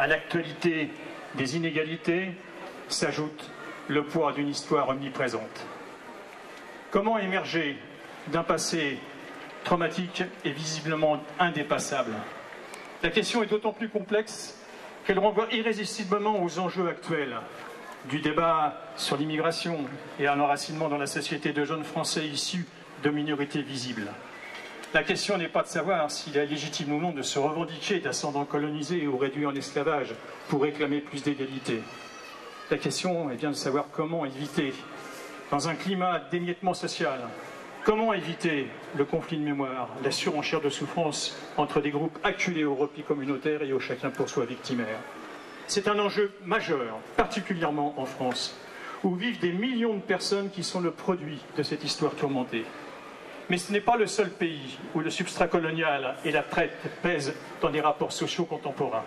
À l'actualité des inégalités s'ajoute le poids d'une histoire omniprésente. Comment émerger d'un passé traumatique et visiblement indépassable? La question est d'autant plus complexe qu'elle renvoie irrésistiblement aux enjeux actuels du débat sur l'immigration et un enracinement dans la société de jeunes Français issus de minorités visibles. La question n'est pas de savoir s'il est légitime ou non de se revendiquer d'ascendants colonisés ou réduits en esclavage pour réclamer plus d'égalité. La question est bien de savoir comment éviter, dans un climat d'émiettement social, comment éviter le conflit de mémoire, la surenchère de souffrance entre des groupes acculés au repli communautaire et au chacun pour soi victimaire. C'est un enjeu majeur, particulièrement en France, où vivent des millions de personnes qui sont le produit de cette histoire tourmentée. Mais ce n'est pas le seul pays où le substrat colonial et la traite pèsent dans des rapports sociaux contemporains.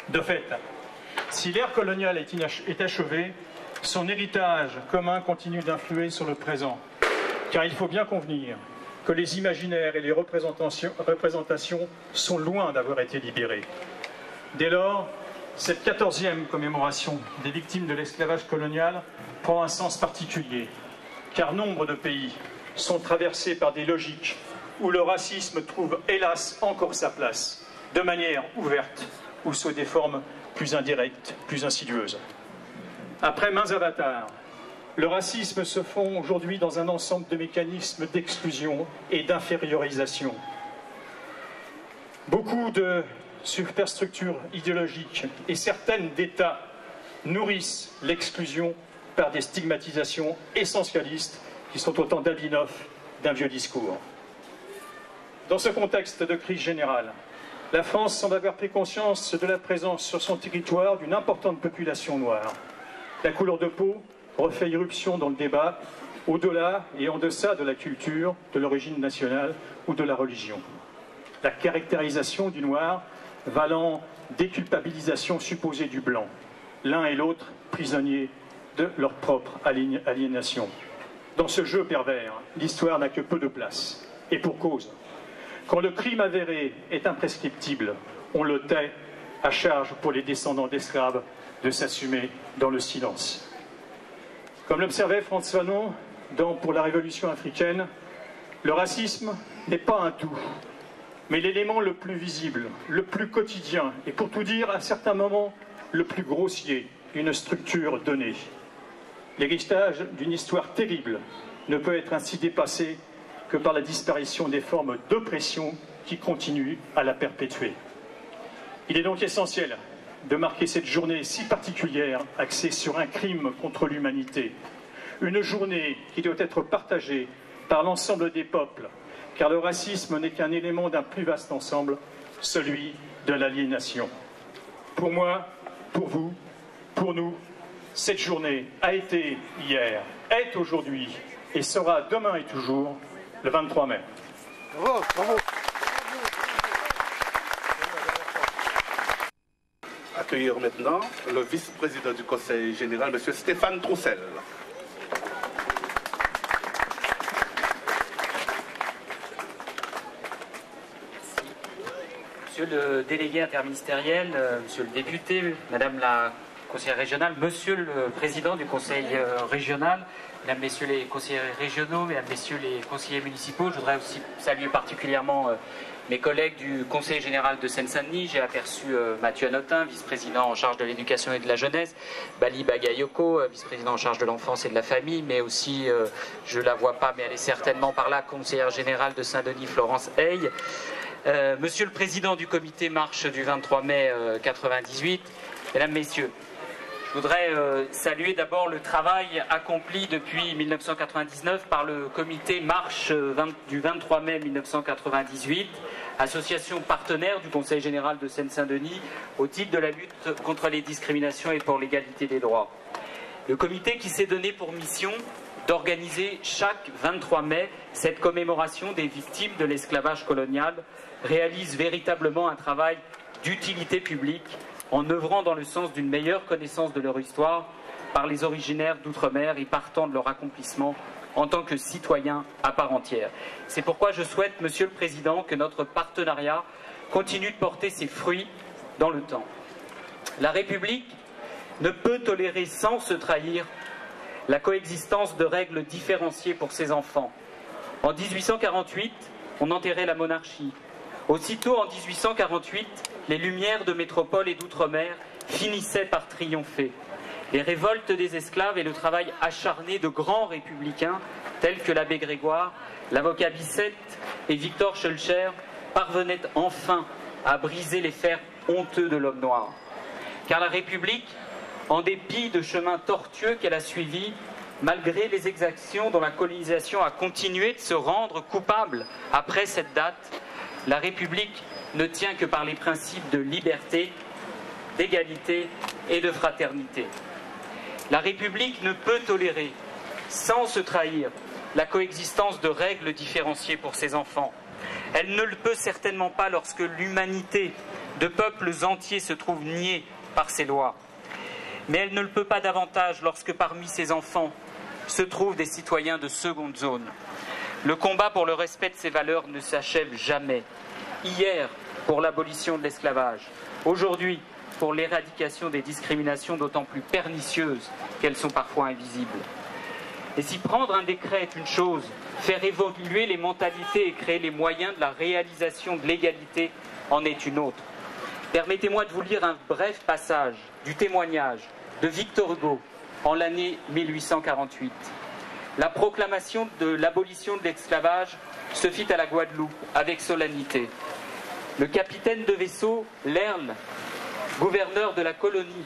De fait, si l'ère coloniale est achevée, son héritage commun continue d'influer sur le présent. Car il faut bien convenir que les imaginaires et les représentations sont loin d'avoir été libérés. Dès lors, cette 14e commémoration des victimes de l'esclavage colonial prend un sens particulier, car nombre de pays sont traversés par des logiques où le racisme trouve, hélas, encore sa place, de manière ouverte ou sous des formes plus indirectes, plus insidieuses. Après maints avatars, le racisme se fond aujourd'hui dans un ensemble de mécanismes d'exclusion et d'infériorisation. Beaucoup de superstructures idéologiques et certaines d'États nourrissent l'exclusion par des stigmatisations essentialistes qui sont autant d'habits neufs d'un vieux discours. Dans ce contexte de crise générale, la France semble avoir pris conscience de la présence sur son territoire d'une importante population noire. La couleur de peau refait irruption dans le débat, au-delà et en deçà de la culture, de l'origine nationale ou de la religion. La caractérisation du noir valant déculpabilisation supposée du blanc, l'un et l'autre prisonniers de leur propre aliénation. Dans ce jeu pervers, l'histoire n'a que peu de place, et pour cause. Quand le crime avéré est imprescriptible, on le tait, à charge pour les descendants d'esclaves de s'assumer dans le silence. Comme l'observait Frantz Fanon pour la Révolution africaine, le racisme n'est pas un tout, mais l'élément le plus visible, le plus quotidien, et pour tout dire, à certains moments, le plus grossier d'une structure donnée. L'héritage d'une histoire terrible ne peut être ainsi dépassé que par la disparition des formes d'oppression qui continuent à la perpétuer. Il est donc essentiel de marquer cette journée si particulière axée sur un crime contre l'humanité. Une journée qui doit être partagée par l'ensemble des peuples, car le racisme n'est qu'un élément d'un plus vaste ensemble, celui de l'aliénation. Pour moi, pour vous, pour nous, cette journée a été hier, est aujourd'hui et sera demain et toujours le 23 mai. Bravo, bravo. Accueillir maintenant le vice-président du Conseil général, M. Stéphane Troussel. Monsieur le délégué interministériel, monsieur le député, madame la conseillère régionale, monsieur le président du conseil régional, mesdames, messieurs les conseillers régionaux, mesdames, messieurs les conseillers municipaux, je voudrais aussi saluer particulièrement mes collègues du conseil général de Seine-Saint-Denis. J'ai aperçu Mathieu Anotin, vice-président en charge de l'éducation et de la jeunesse, Bali Bagayoko, vice-président en charge de l'enfance et de la famille, mais aussi, je ne la vois pas, mais elle est certainement par là, conseillère générale de Saint-Denis, Florence Hey. Monsieur le président du comité marche du 23 mai 98, mesdames, messieurs, je voudrais saluer d'abord le travail accompli depuis 1999 par le comité marche du 23 mai 1998, association partenaire du Conseil général de Seine-Saint-Denis au titre de la lutte contre les discriminations et pour l'égalité des droits. Le comité qui s'est donné pour mission d'organiser chaque 23 mai cette commémoration des victimes de l'esclavage colonial réalise véritablement un travail d'utilité publique en œuvrant dans le sens d'une meilleure connaissance de leur histoire par les originaires d'outre-mer et partant de leur accomplissement en tant que citoyens à part entière. C'est pourquoi je souhaite, Monsieur le Président, que notre partenariat continue de porter ses fruits dans le temps. La République ne peut tolérer sans se trahir la coexistence de règles différenciées pour ses enfants. En 1848, on enterrait la monarchie. Aussitôt en 1848, les lumières de métropole et d'outre-mer finissaient par triompher. Les révoltes des esclaves et le travail acharné de grands républicains tels que l'abbé Grégoire, l'avocat Bicêtre et Victor Schœlcher parvenaient enfin à briser les fers honteux de l'homme noir. Car la République, en dépit de chemins tortueux qu'elle a suivis, malgré les exactions dont la colonisation a continué de se rendre coupable après cette date, la République ne tient que par les principes de liberté, d'égalité et de fraternité. La République ne peut tolérer, sans se trahir, la coexistence de règles différenciées pour ses enfants. Elle ne le peut certainement pas lorsque l'humanité de peuples entiers se trouve niée par ses lois. Mais elle ne le peut pas davantage lorsque parmi ses enfants se trouvent des citoyens de seconde zone. Le combat pour le respect de ces valeurs ne s'achève jamais. Hier, pour l'abolition de l'esclavage. Aujourd'hui, pour l'éradication des discriminations d'autant plus pernicieuses qu'elles sont parfois invisibles. Et si prendre un décret est une chose, faire évoluer les mentalités et créer les moyens de la réalisation de l'égalité en est une autre. Permettez-moi de vous lire un bref passage du témoignage de Victor Hugo en l'année 1848. La proclamation de l'abolition de l'esclavage se fit à la Guadeloupe avec solennité. Le capitaine de vaisseau, Lerle, gouverneur de la colonie,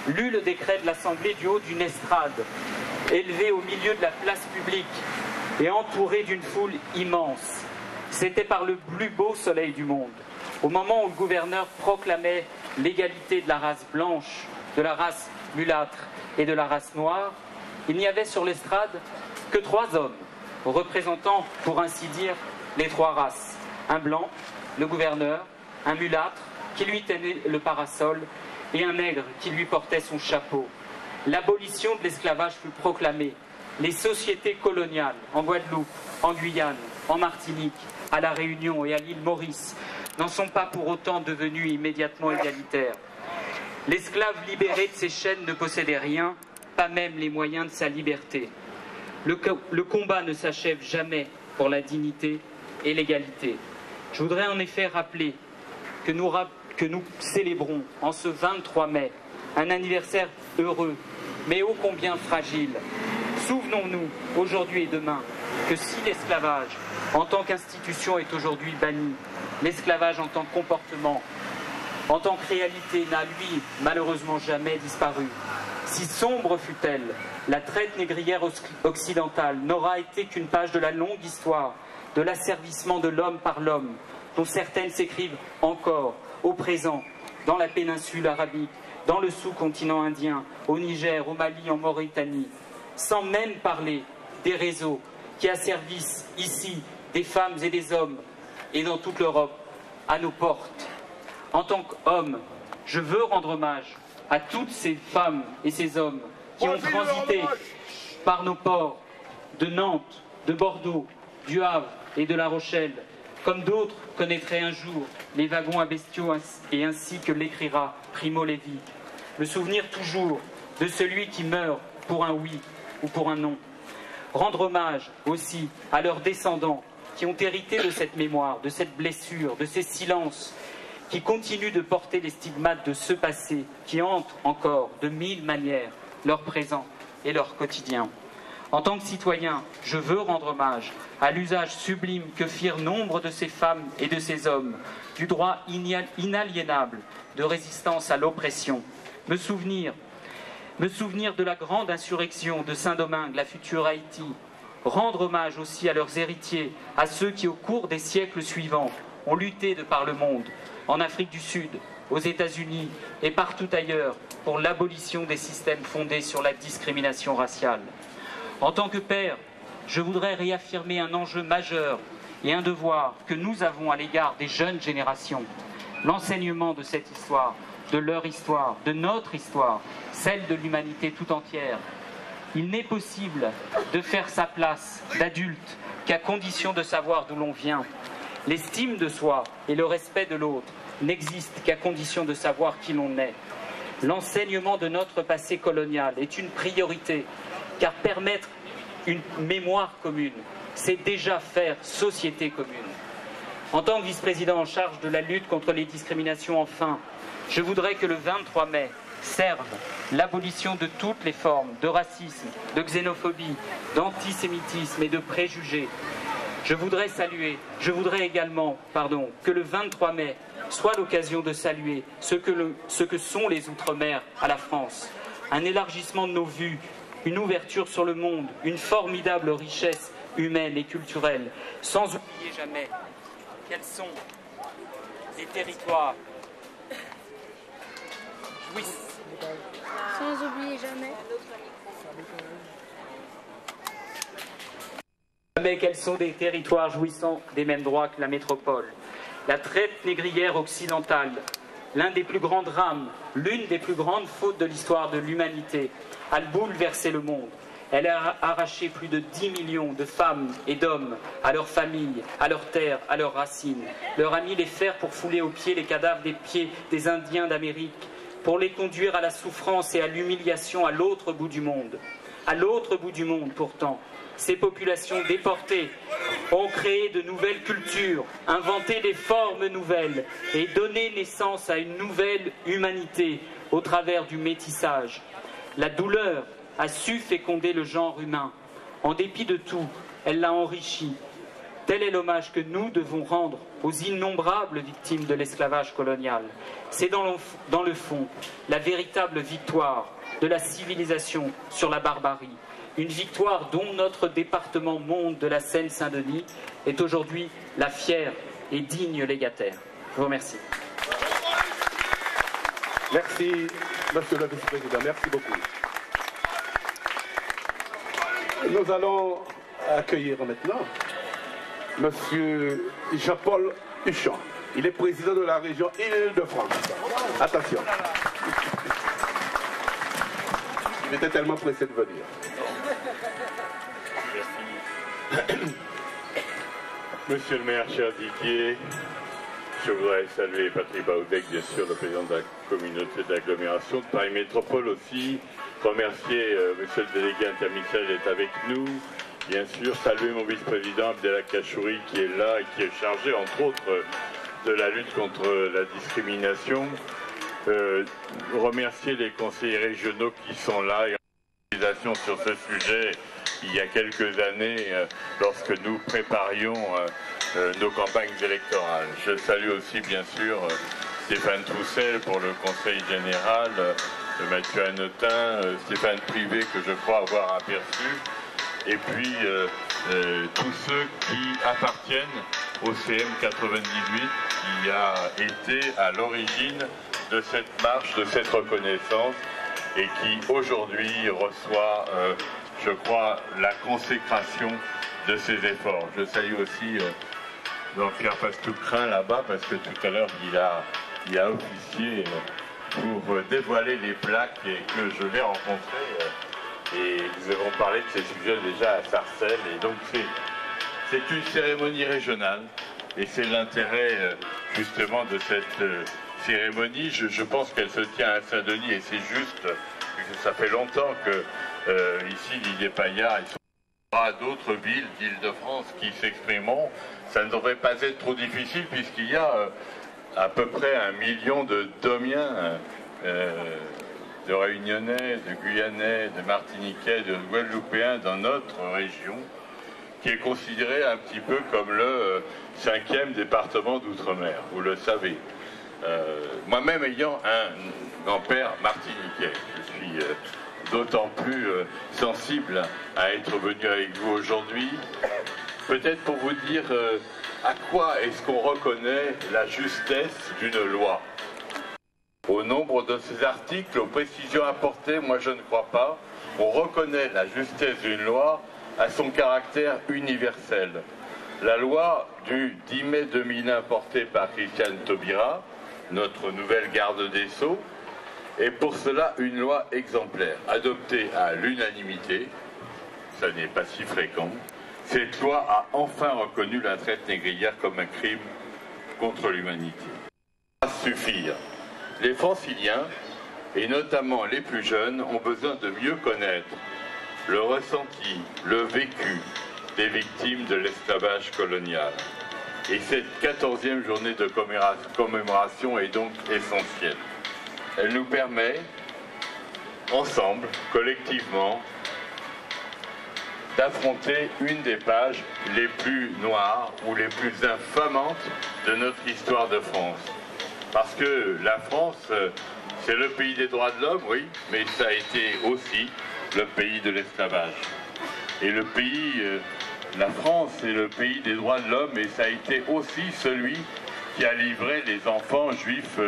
lut le décret de l'Assemblée du haut d'une estrade, élevé au milieu de la place publique et entouré d'une foule immense. C'était par le plus beau soleil du monde. Au moment où le gouverneur proclamait l'égalité de la race blanche, de la race mulâtre et de la race noire, il n'y avait sur l'estrade que 3 hommes, représentant, pour ainsi dire, les 3 races. Un blanc, le gouverneur, un mulâtre, qui lui tenait le parasol, et un nègre qui lui portait son chapeau. L'abolition de l'esclavage fut proclamée. Les sociétés coloniales, en Guadeloupe, en Guyane, en Martinique, à La Réunion et à l'île Maurice, n'en sont pas pour autant devenues immédiatement égalitaires. L'esclave libéré de ses chaînes ne possédait rien, pas même les moyens de sa liberté. Le combat ne s'achève jamais pour la dignité et l'égalité. Je voudrais en effet rappeler que nous célébrons en ce 23 mai un anniversaire heureux, mais ô combien fragile. Souvenons-nous, aujourd'hui et demain, que si l'esclavage en tant qu'institution est aujourd'hui banni, l'esclavage en tant que comportement, en tant que réalité n'a, lui, malheureusement jamais disparu. Si sombre fut-elle, la traite négrière occidentale n'aura été qu'une page de la longue histoire de l'asservissement de l'homme par l'homme, dont certaines s'écrivent encore, au présent, dans la péninsule arabique, dans le sous-continent indien, au Niger, au Mali, en Mauritanie, sans même parler des réseaux qui asservissent ici des femmes et des hommes, et dans toute l'Europe, à nos portes. En tant qu'homme, je veux rendre hommage à toutes ces femmes et ces hommes qui ont transité par nos ports de Nantes, de Bordeaux, du Havre et de La Rochelle, comme d'autres connaîtraient un jour les wagons à bestiaux et ainsi que l'écrira Primo Levi. Le souvenir toujours de celui qui meurt pour un oui ou pour un non. Rendre hommage aussi à leurs descendants qui ont hérité de cette mémoire, de cette blessure, de ces silences, qui continuent de porter les stigmates de ce passé, qui hantent encore de 1000 manières leur présent et leur quotidien. En tant que citoyen, je veux rendre hommage à l'usage sublime que firent nombre de ces femmes et de ces hommes du droit inaliénable de résistance à l'oppression. Me souvenir de la grande insurrection de Saint-Domingue, la future Haïti. Rendre hommage aussi à leurs héritiers, à ceux qui, au cours des siècles suivants, ont lutté de par le monde, en Afrique du Sud, aux États-Unis et partout ailleurs, pour l'abolition des systèmes fondés sur la discrimination raciale. En tant que père, je voudrais réaffirmer un enjeu majeur et un devoir que nous avons à l'égard des jeunes générations. L'enseignement de cette histoire, de leur histoire, de notre histoire, celle de l'humanité tout entière. Il n'est possible de faire sa place d'adulte qu'à condition de savoir d'où l'on vient. L'estime de soi et le respect de l'autre n'existent qu'à condition de savoir qui l'on est. L'enseignement de notre passé colonial est une priorité, car permettre une mémoire commune, c'est déjà faire société commune. En tant que vice-président en charge de la lutte contre les discriminations, enfin, je voudrais que le 23 mai serve l'abolition de toutes les formes de racisme, de xénophobie, d'antisémitisme et de préjugés. Je voudrais également que le 23 mai soit l'occasion de saluer ce que sont les Outre-mer à la France. Un élargissement de nos vues, une ouverture sur le monde, une formidable richesse humaine et culturelle, sans oublier jamais quels sont les territoires jouissants. Sans oublier jamais. Mais quels sont des territoires jouissant des mêmes droits que la métropole. La traite négrière occidentale, l'un des plus grands drames, l'une des plus grandes fautes de l'histoire de l'humanité, a bouleversé le monde. Elle a arraché plus de 10 millions de femmes et d'hommes à leurs familles, à leurs terres, à leurs racines. Leur a mis les fers pour fouler aux pieds les cadavres des pieds des Indiens d'Amérique, pour les conduire à la souffrance et à l'humiliation à l'autre bout du monde. À l'autre bout du monde, pourtant, ces populations déportées ont créé de nouvelles cultures, inventé des formes nouvelles et donné naissance à une nouvelle humanité au travers du métissage. La douleur a su féconder le genre humain. En dépit de tout, elle l'a enrichi. Tel est l'hommage que nous devons rendre aux innombrables victimes de l'esclavage colonial. C'est dans le fond la véritable victoire de la civilisation sur la barbarie. Une victoire dont notre département monde de la Seine-Saint-Denis est aujourd'hui la fière et digne légataire. Je vous remercie. Merci, Monsieur le Vice-président. Merci beaucoup. Nous allons accueillir maintenant Monsieur Jean-Paul Huchon. Il est président de la région Île-de-France. Attention. Il était tellement pressé de venir. Monsieur le maire, cher Didier, je voudrais saluer Patrick Baoudek, bien sûr, le président de la communauté d'agglomération de Paris Métropole aussi, remercier monsieur le délégué interministériel d'être avec nous, bien sûr, saluer mon vice-président Abdellah Kachouri qui est là et qui est chargé, entre autres, de la lutte contre la discrimination, remercier les conseillers régionaux qui sont là et en mobilisation sur ce sujet il y a quelques années lorsque nous préparions nos campagnes électorales. Je salue aussi bien sûr Stéphane Troussel pour le conseil général, Mathieu Hanotin, Stéphane Privé que je crois avoir aperçu, et puis tous ceux qui appartiennent au CM 98 qui a été à l'origine de cette marche, de cette reconnaissance et qui aujourd'hui reçoit, je crois, la consécration de ses efforts. Je salue aussi Jean-Pierre Pastoucrin là-bas parce que tout à l'heure il a officié pour dévoiler les plaques et que je l'ai rencontré et nous avons parlé de ces sujets déjà à Sarcelles et donc c'est une cérémonie régionale et c'est l'intérêt justement de cette cérémonie. Je pense qu'elle se tient à Saint-Denis et c'est juste que ça fait longtemps que ici Didier Paillard et d'autres villes d'Île-de-France qui s'exprimeront. Ça ne devrait pas être trop difficile puisqu'il y a à peu près 1 million de Domiens, de Réunionnais, de Guyanais, de Martiniquais, de Guadeloupéens dans notre région, qui est considéré un petit peu comme le 5e département d'outre-mer, vous le savez. Moi-même ayant un grand-père martiniquais, je suis d'autant plus sensible à être venu avec vous aujourd'hui, peut-être pour vous dire à quoi est-ce qu'on reconnaît la justesse d'une loi. Au nombre de ces articles, aux précisions apportées, moi je ne crois pas. On reconnaît la justesse d'une loi à son caractère universel. La loi du 10 mai 2001 portée par Christiane Taubira, notre nouvelle garde des Sceaux, est pour cela une loi exemplaire, adoptée à l'unanimité, ça n'est pas si fréquent. Cette loi a enfin reconnu la traite négrière comme un crime contre l'humanité. Ça va suffire. Les Franciliens et notamment les plus jeunes, ont besoin de mieux connaître le ressenti, le vécu des victimes de l'esclavage colonial. Et cette 14e journée de commémoration est donc essentielle. Elle nous permet, ensemble, collectivement, d'affronter une des pages les plus noires ou les plus infamantes de notre histoire de France. Parce que la France, c'est le pays des droits de l'homme, oui, mais ça a été aussi le pays de l'esclavage. Et le pays, la France, c'est le pays des droits de l'homme, et ça a été aussi celui qui a livré les enfants juifs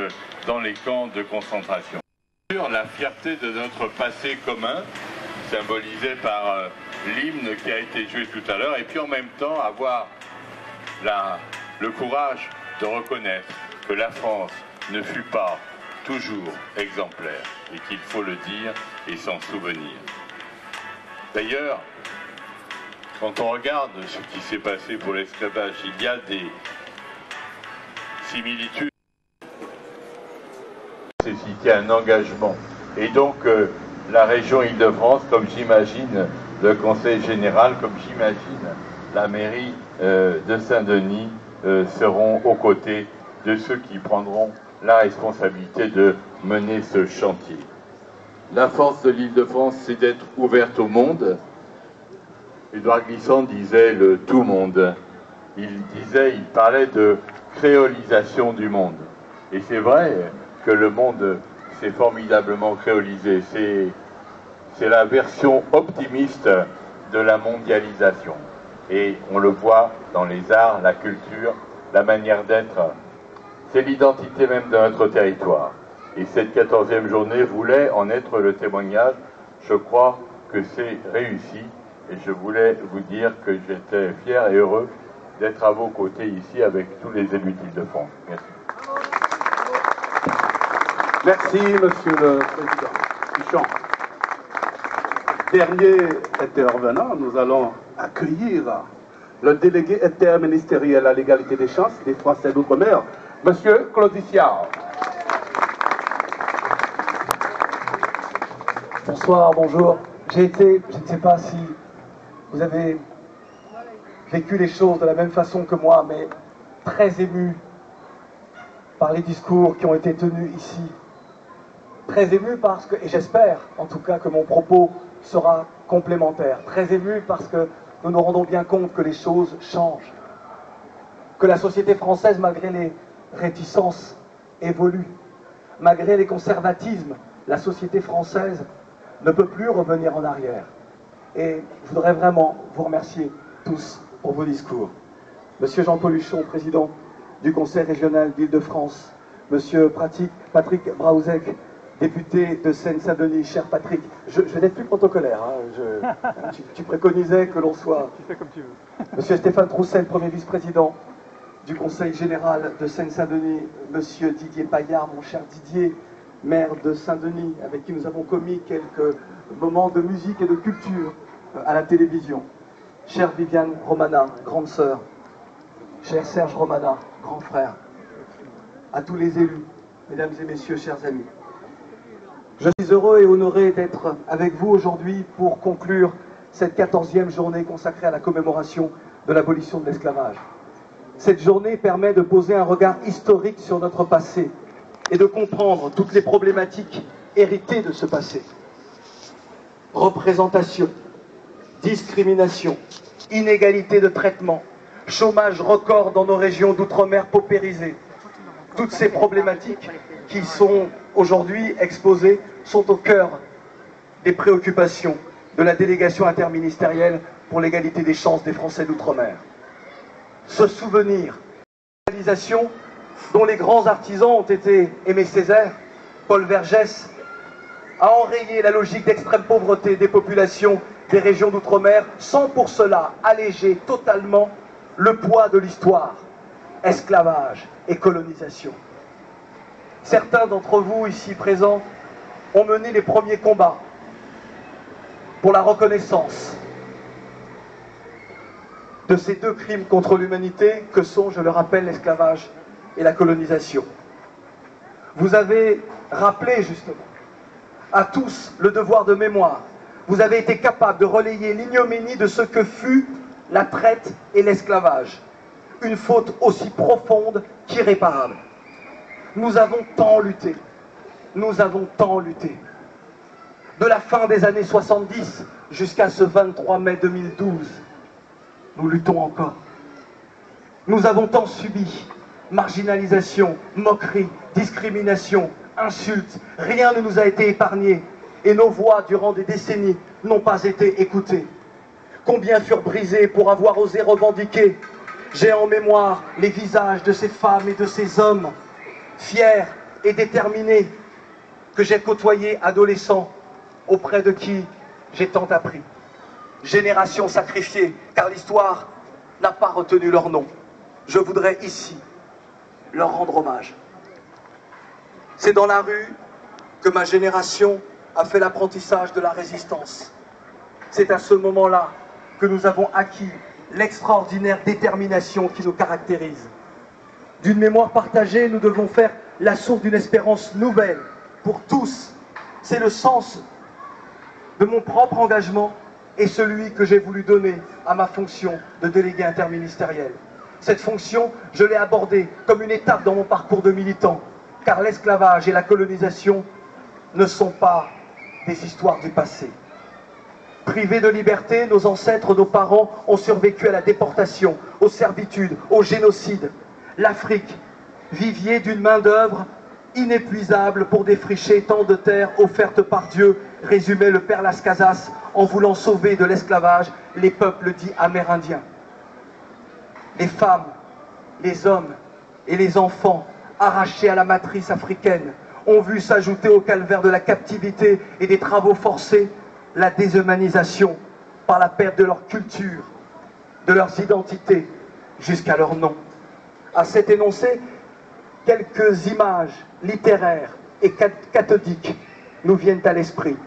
dans les camps de concentration. La fierté de notre passé commun, symbolisé par l'hymne qui a été joué tout à l'heure, et puis en même temps avoir le courage de reconnaître que la France ne fut pas toujours exemplaire, et qu'il faut le dire et s'en souvenir. D'ailleurs, quand on regarde ce qui s'est passé pour l'esclavage, il y a des similitudes. Nécessiter un engagement. Et donc, la région Île-de-France, comme j'imagine le Conseil général, comme j'imagine la mairie de Saint-Denis, seront aux côtés de ceux qui prendront la responsabilité de mener ce chantier. La force de l'Île-de-France, c'est d'être ouverte au monde. Édouard Glissant disait le tout monde. Il parlait de créolisation du monde. Et c'est vrai que le monde s'est formidablement créolisé. C'est la version optimiste de la mondialisation. Et on le voit dans les arts, la culture, la manière d'être. C'est l'identité même de notre territoire. Et cette 14e journée voulait en être le témoignage. Je crois que c'est réussi. Et je voulais vous dire que j'étais fier et heureux d'être à vos côtés ici avec tous les élus d'Île-de-France. Merci. Merci, Monsieur le Président Pichon. Dernier intervenant, nous allons accueillir le délégué interministériel à l'égalité des chances des Français d'outre-mer, Monsieur Claudiciard. Bonsoir, bonjour. Je ne sais pas si vous avez vécu les choses de la même façon que moi, mais très ému par les discours qui ont été tenus ici. Très ému parce que, et j'espère en tout cas que mon propos sera complémentaire, très ému parce que nous nous rendons bien compte que les choses changent, que la société française, malgré les réticences, évolue, malgré les conservatismes, la société française ne peut plus revenir en arrière. Et je voudrais vraiment vous remercier tous pour vos discours. Monsieur Jean-Paul Huchon, président du Conseil régional d'Île-de-France, Monsieur Patrick Braouzek, député de Seine-Saint-Denis. Cher Patrick, je vais être plus protocolaire, hein, tu préconisais que l'on soit... Tu fais comme tu veux. Monsieur Stéphane Troussel, premier vice-président du Conseil général de Seine-Saint-Denis, Monsieur Didier Paillard, mon cher Didier, maire de Saint-Denis, avec qui nous avons commis quelques moments de musique et de culture à la télévision. Chère Viviane Romana, grande sœur, cher Serge Romana, grand frère, à tous les élus, mesdames et messieurs, chers amis. Je suis heureux et honoré d'être avec vous aujourd'hui pour conclure cette 14e journée consacrée à la commémoration de l'abolition de l'esclavage. Cette journée permet de poser un regard historique sur notre passé et de comprendre toutes les problématiques héritées de ce passé. Représentation, discrimination, inégalité de traitement, chômage record dans nos régions d'outre-mer paupérisées. Toutes ces problématiques qui sont aujourd'hui exposées sont au cœur des préoccupations de la délégation interministérielle pour l'égalité des chances des Français d'outre-mer. Ce souvenir, réalisation dont les grands artisans ont été Aimé Césaire, Paul Vergès, a enrayé la logique d'extrême pauvreté des populations des régions d'outre-mer sans pour cela alléger totalement le poids de l'histoire, esclavage et colonisation. Certains d'entre vous ici présents ont mené les premiers combats pour la reconnaissance de ces deux crimes contre l'humanité que sont, je le rappelle, l'esclavage et la colonisation. Vous avez rappelé justement à tous le devoir de mémoire. Vous avez été capables de relayer l'ignominie de ce que fut la traite et l'esclavage. Une faute aussi profonde qu'irréparable. Nous avons tant lutté. Nous avons tant lutté. De la fin des années 70 jusqu'à ce 23 mai 2012, nous luttons encore. Nous avons tant subi. Marginalisation, moquerie, discrimination, insultes, rien ne nous a été épargné. Et nos voix, durant des décennies, n'ont pas été écoutées. Combien furent brisés pour avoir osé revendiquer? J'ai en mémoire les visages de ces femmes et de ces hommes, fiers et déterminés, que j'ai côtoyés adolescents, auprès de qui j'ai tant appris. Générations sacrifiées, car l'histoire n'a pas retenu leur nom. Je voudrais ici leur rendre hommage. C'est dans la rue que ma génération a fait l'apprentissage de la résistance. C'est à ce moment-là que nous avons acquis l'extraordinaire détermination qui nous caractérise. D'une mémoire partagée, nous devons faire la source d'une espérance nouvelle pour tous. C'est le sens de mon propre engagement et celui que j'ai voulu donner à ma fonction de délégué interministériel. Cette fonction, je l'ai abordée comme une étape dans mon parcours de militant, car l'esclavage et la colonisation ne sont pas des histoires du passé. Privés de liberté, nos ancêtres, nos parents ont survécu à la déportation, aux servitudes, au génocide. L'Afrique, vivier d'une main-d'œuvre inépuisable pour défricher tant de terres offertes par Dieu, résumait le père Las Casas en voulant sauver de l'esclavage les peuples dits amérindiens. Les femmes, les hommes et les enfants arrachés à la matrice africaine ont vu s'ajouter au calvaire de la captivité et des travaux forcés la déshumanisation par la perte de leur culture, de leurs identités, jusqu'à leur nom. À cet énoncé, quelques images littéraires et cathodiques nous viennent à l'esprit.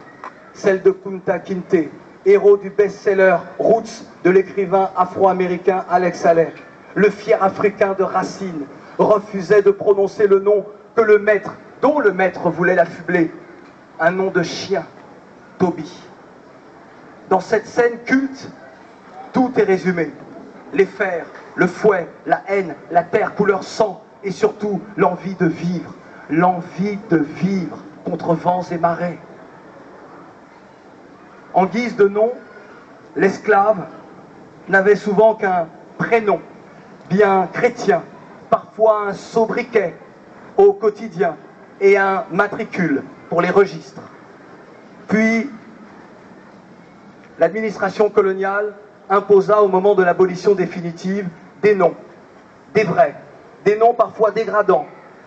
Celle de Kunta Kinte, héros du best-seller Roots de l'écrivain afro-américain Alex Haley. Le fier africain de Racine refusait de prononcer le nom que le maître, dont le maître voulait l'affubler, un nom de chien, Toby. Dans cette scène culte, tout est résumé. Les fers, le fouet, la haine, la terre couleur sang et surtout l'envie de vivre contre vents et marées. En guise de nom, l'esclave n'avait souvent qu'un prénom, bien chrétien, parfois un sobriquet au quotidien et un matricule pour les registres. Puis, l'administration coloniale imposa au moment de l'abolition définitive des noms, des vrais, des noms parfois dégradants,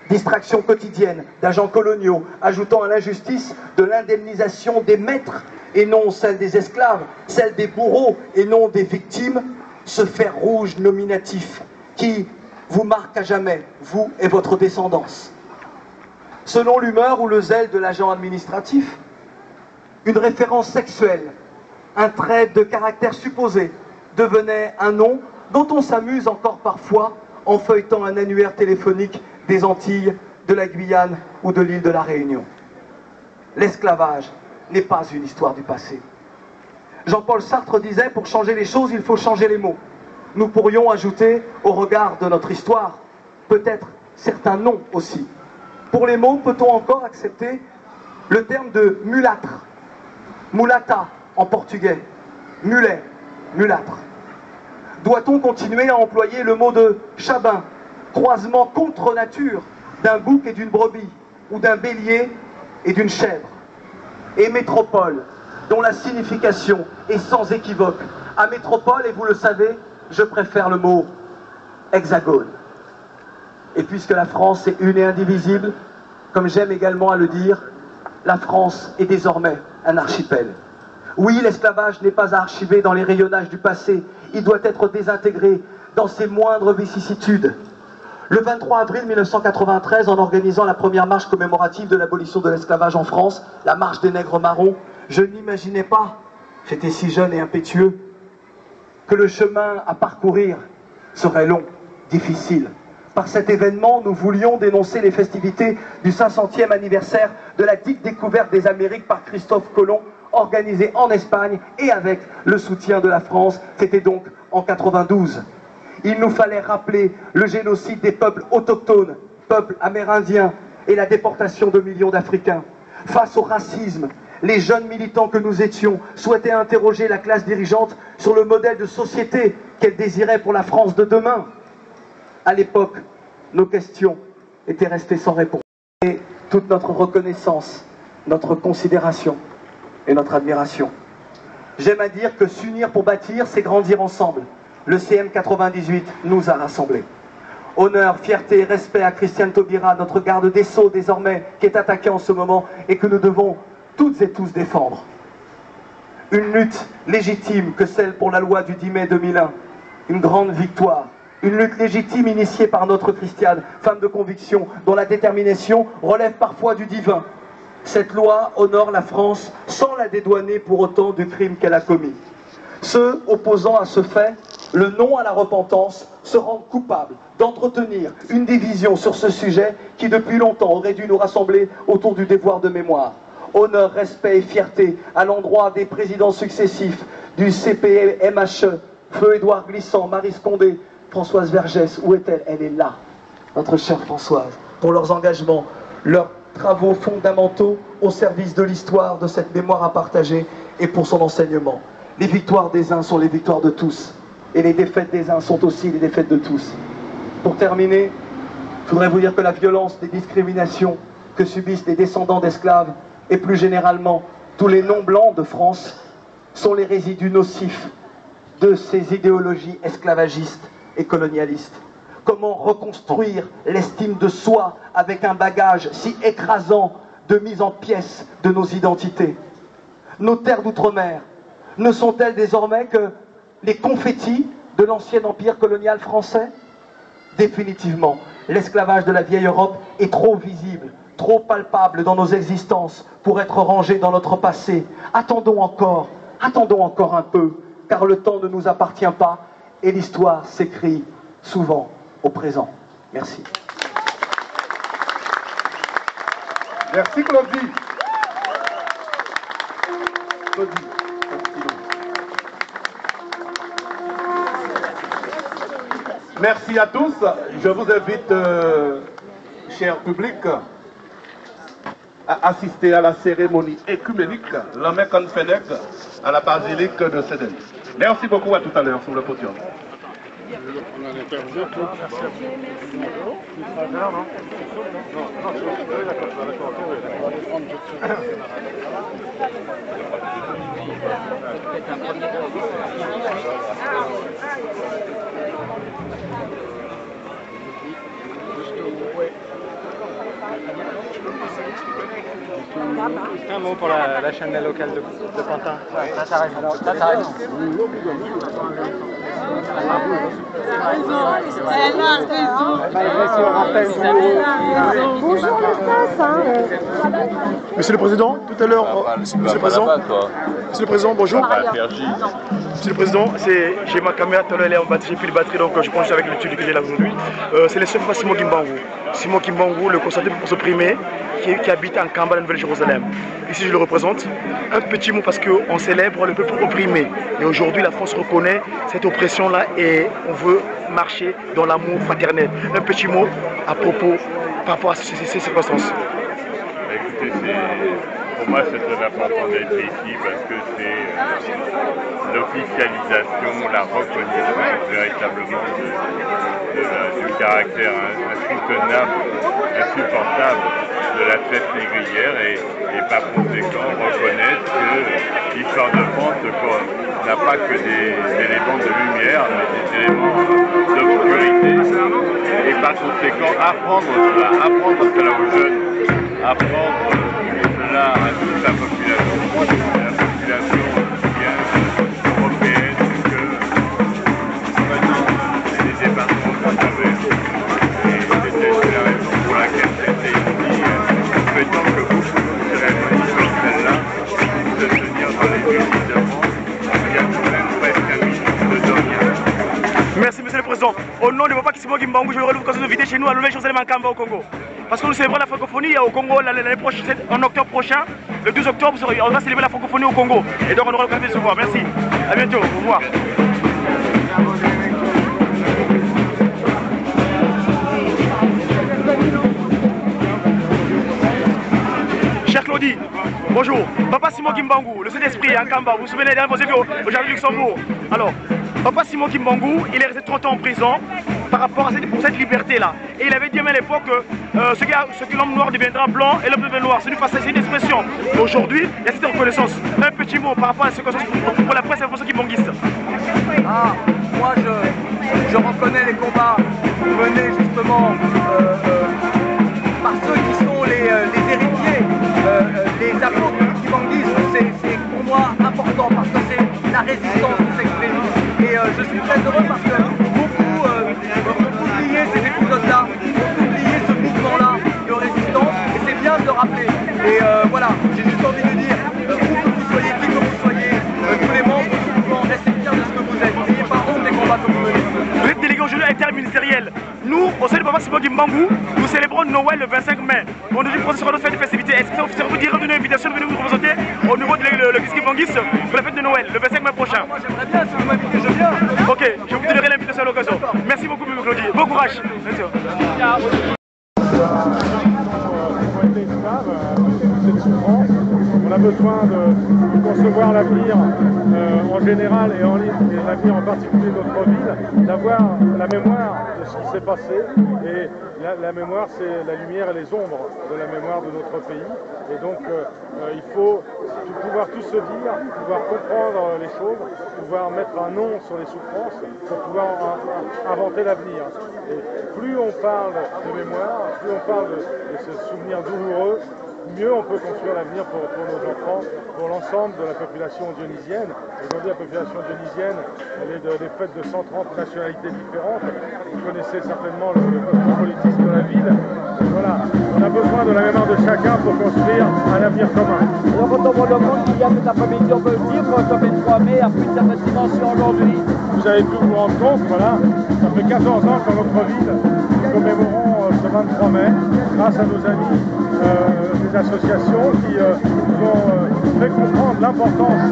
distractions quotidiennes d'agents coloniaux, ajoutant à l'injustice de l'indemnisation des maîtres et non celle des esclaves, celle des bourreaux et non des victimes, ce fer rouge nominatif qui vous marque à jamais, vous et votre descendance. Selon l'humeur ou le zèle de l'agent administratif, une référence sexuelle, un trait de caractère supposé, devenait un nom dont on s'amuse encore parfois en feuilletant un annuaire téléphonique des Antilles, de la Guyane ou de l'île de la Réunion. L'esclavage n'est pas une histoire du passé. Jean-Paul Sartre disait, pour changer les choses, il faut changer les mots. Nous pourrions ajouter, au regard de notre histoire, peut-être certains noms aussi. Pour les mots, peut-on encore accepter le terme de mulâtre, mulata en portugais, mulet, mulâtre? Doit-on continuer à employer le mot de chabin, croisement contre nature d'un bouc et d'une brebis, ou d'un bélier et d'une chèvre? Et métropole, dont la signification est sans équivoque. À métropole, et vous le savez, je préfère le mot hexagone. Et puisque la France est une et indivisible, comme j'aime également à le dire, la France est désormais un archipel. Oui, l'esclavage n'est pas à archiver dans les rayonnages du passé, il doit être désintégré dans ses moindres vicissitudes. Le 23 avril 1993, en organisant la première marche commémorative de l'abolition de l'esclavage en France, la marche des nègres marrons, je n'imaginais pas, j'étais si jeune et impétueux, que le chemin à parcourir serait long, difficile, Par cet événement, nous voulions dénoncer les festivités du 500e anniversaire de la dite découverte des Amériques par Christophe Colomb, organisée en Espagne et avec le soutien de la France. C'était donc en 92. Il nous fallait rappeler le génocide des peuples autochtones, peuples amérindiens, et la déportation de millions d'Africains. Face au racisme, les jeunes militants que nous étions souhaitaient interroger la classe dirigeante sur le modèle de société qu'elle désirait pour la France de demain. À l'époque, nos questions étaient restées sans réponse. Et toute notre reconnaissance, notre considération et notre admiration. J'aime à dire que s'unir pour bâtir, c'est grandir ensemble. Le CM 98 nous a rassemblés. Honneur, fierté, respect à Christiane Taubira, notre garde des Sceaux désormais, qui est attaquée en ce moment et que nous devons toutes et tous défendre. Une lutte légitime que celle pour la loi du 10 mai 2001. Une grande victoire. Une lutte légitime initiée par notre Christiane, femme de conviction, dont la détermination relève parfois du divin. Cette loi honore la France sans la dédouaner pour autant du crime qu'elle a commis. Ceux opposant à ce fait le non à la repentance se rendent coupables d'entretenir une division sur ce sujet qui depuis longtemps aurait dû nous rassembler autour du devoir de mémoire. Honneur, respect et fierté à l'endroit des présidents successifs du CPMHE, Feu Édouard Glissant, Maryse Condé, Françoise Vergès. Où est-elle? Elle est là, notre chère Françoise, pour leurs engagements, leurs travaux fondamentaux au service de l'histoire, de cette mémoire à partager et pour son enseignement. Les victoires des uns sont les victoires de tous. Et les défaites des uns sont aussi les défaites de tous. Pour terminer, je voudrais vous dire que la violence des discriminations que subissent les descendants d'esclaves et plus généralement tous les non-blancs de France sont les résidus nocifs de ces idéologies esclavagistes et colonialistes. Comment reconstruire l'estime de soi avec un bagage si écrasant de mise en pièces de nos identités? Nos terres d'outre-mer ne sont-elles désormais que les confettis de l'ancien empire colonial français? Définitivement, l'esclavage de la vieille Europe est trop visible, trop palpable dans nos existences pour être rangé dans notre passé. Attendons encore un peu, car le temps ne nous appartient pas et l'histoire s'écrit souvent au présent. Merci. Merci Claudie. Claudie. Merci à tous. Je vous invite, cher public, à assister à la cérémonie écuménique, la Meccan Fenech, à la basilique de Sédène. Merci beaucoup, à tout à l'heure sur le podium. Un mot pour la chaîne locale de Pantin. Ça, t'as raison. Ça, t'as raison. Monsieur le Président, tout à l'heure, Monsieur le Président, bonjour. Monsieur le Président, j'ai ma caméra, tout à l'heure j'ai pris le batterie, donc je pense avec l'étude que j'ai là aujourd'hui. C'est le chef de Simon Kimbangu. Simon Kimbangu, le constaté pour s'opprimer, qui habite en Kamba, la Nouvelle-Jérusalem. Ici, je le représente. Un petit mot parce qu'on célèbre le peuple opprimé. Et aujourd'hui, la France reconnaît cette oppression-là et on veut marcher dans l'amour fraternel. Un petit mot à propos, par rapport à ces circonstances. Écoutez, pour moi, c'est très important d'être ici parce que c'est l'officialisation, la reconnaissance véritablement du caractère insoutenable, insupportable de la traite négrière et par conséquent reconnaître que l'histoire de France n'a pas que des éléments de lumière, mais des éléments d'obscurité. Et par conséquent, apprendre cela aux jeunes, apprendre cela à toute la population européenne, que maintenant les départements de travers. Et c'était la raison pour laquelle c'était ici, souhaitant que beaucoup de cérémonies comme celle-là puissent se tenir dans les villes de France. Il y a quand même presque 1 million de Doriens. Merci, Monsieur le Président. Au nom de papa qui Simon Kimbangu, je le relève comme invité chez nous à Nouvelle-Jérusalem en Kamba au Congo. Parce que nous célébrons la francophonie au Congo l'année prochaine, en octobre prochain. Le 12 octobre, on va célébrer la francophonie au Congo. Et donc on aura l'occasion de se voir. Merci. À bientôt. Au revoir. Cher Claudie, bonjour. Papa Simon Kimbangu, le Saint-Esprit en Kamba, vous vous souvenez d'un posé au Jardin du Luxembourg. Alors, Papa Simon Kimbangu, il est resté 30 ans en prison par rapport à pour cette liberté-là. Et il avait dit même à l'époque que l'homme noir deviendra blanc et l'homme deviendra noir. C'est une expression. Aujourd'hui, il y a cette reconnaissance. Un petit mot par rapport à ce que pour la presse et la personne kimbanguiste. Ah, moi je reconnais les combats menés justement par ceux qui sont les héritiers, les apôtres du kimbanguisme. C'est pour moi important parce que c'est la résistance qui s'exprime. Et je suis très heureux parce que beaucoup ont oublié ces épisodes-là, ont oublié ce mouvement-là de résistance. Et c'est bien de le rappeler. Et voilà, j'ai juste envie de dire, où que vous soyez, qui que vous soyez, tous les membres du mouvement, restez fiers de ce que vous êtes. N'ayez pas honte des combats que vous menez. Vous êtes délégué aujourd'hui interministériel. Nous, au sein de Papa Simon Kimbangu, nous célébrons Noël le 25 mai. On nous dit qu'on sera notre fête de festivité. Est-ce que ça vous dirait une invitation de venir vous représenter au niveau de l'église kimbanguiste pour la fête de Noël, le 25 mai prochain? Moi j'aimerais bien, si vous m'invitez, je viens. Ok, je vous donnerai l'invitation à l'occasion. Merci beaucoup, M. Claudie. Bon courage. Merci. On a besoin de concevoir l'avenir en général et l'avenir en particulier de notre ville, d'avoir la mémoire de ce qui s'est passé. Et la mémoire, c'est la lumière et les ombres de la mémoire de notre pays. Et donc, il faut pouvoir tout se dire, pouvoir comprendre les choses, pouvoir mettre un nom sur les souffrances pour pouvoir inventer l'avenir. Et plus on parle de mémoire, plus on parle de ce souvenir douloureux, mieux on peut construire l'avenir pour nos enfants, pour l'ensemble de la population dionysienne. Aujourd'hui, la population dionysienne, elle est des fêtes de 130 nationalités différentes. Vous connaissez certainement le cosmopolitisme de la ville. Voilà, on a besoin de la mémoire de chacun pour construire un avenir commun. Alors, quand on voit le monde qu'il y a cet après-midi, on peut le dire, quand le 23 mai a pris une certaine dimension aujourd'hui. Vous avez pu vous rendre compte, voilà, ça fait 14 ans que dans notre ville, nous commémorons ce 23 mai, grâce à nos amis des associations qui nous ont fait comprendre l'importance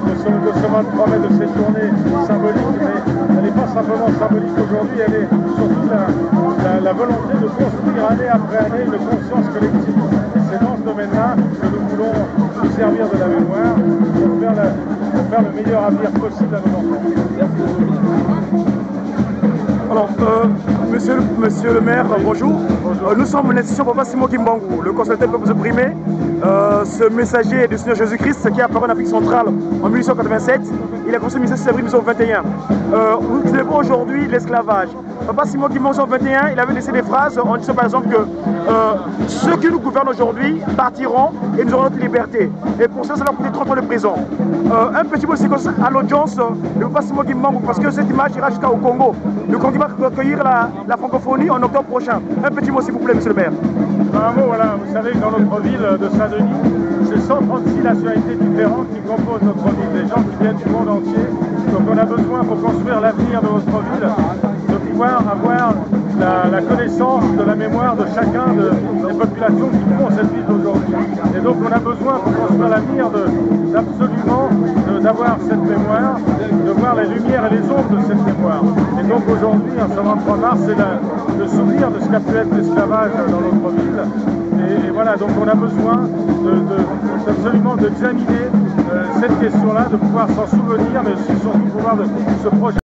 de ce 23 mai, de cette journée symbolique, mais elle n'est pas simplement symbolique aujourd'hui, elle est surtout la volonté de construire année après année une conscience collective. Et c'est dans ce domaine-là que nous voulons nous servir de la mémoire pour faire le meilleur avenir possible à nos enfants. Alors, monsieur le maire, bonjour. Nous sommes l'institution Papa Simon Kimbangu, le consulateur peuple opprimé, ce messager du Seigneur Jésus-Christ qui est apparu en Afrique centrale en 1887. Il a construit le message de 1921. Nous célébrons aujourd'hui l'esclavage. Papa Simon Kimbangu en 1921, il avait laissé des phrases en disant par exemple que ceux qui nous gouvernent aujourd'hui partiront et nous aurons notre liberté. Et pour ça, ça va coûter 30 ans de prison. Un petit mot à l'audience de Papa Simon Kimbangu, parce que cette image ira jusqu'au Congo. Le Congo va accueillir la francophonie en octobre prochain. Un petit mot s'il vous plaît, monsieur le maire. Un mot, voilà, vous savez que dans notre ville de Saint-Denis, c'est 136 nationalités différentes qui composent notre ville, des gens qui viennent du monde entier. Donc on a besoin, pour construire l'avenir de notre ville, de pouvoir avoir la connaissance de la mémoire de chacun des populations qui font cette ville d'aujourd'hui. Et donc on a besoin, pour construire l'avenir, absolument d'avoir cette mémoire, de voir les lumières et les ombres de cette mémoire. Et donc aujourd'hui, ce 23 mars, c'est le souvenir de ce qu'a pu être l'esclavage dans notre ville. Et voilà, donc on a besoin absolument d'examiner cette question-là, de pouvoir s'en souvenir, mais aussi surtout pouvoir se projeter.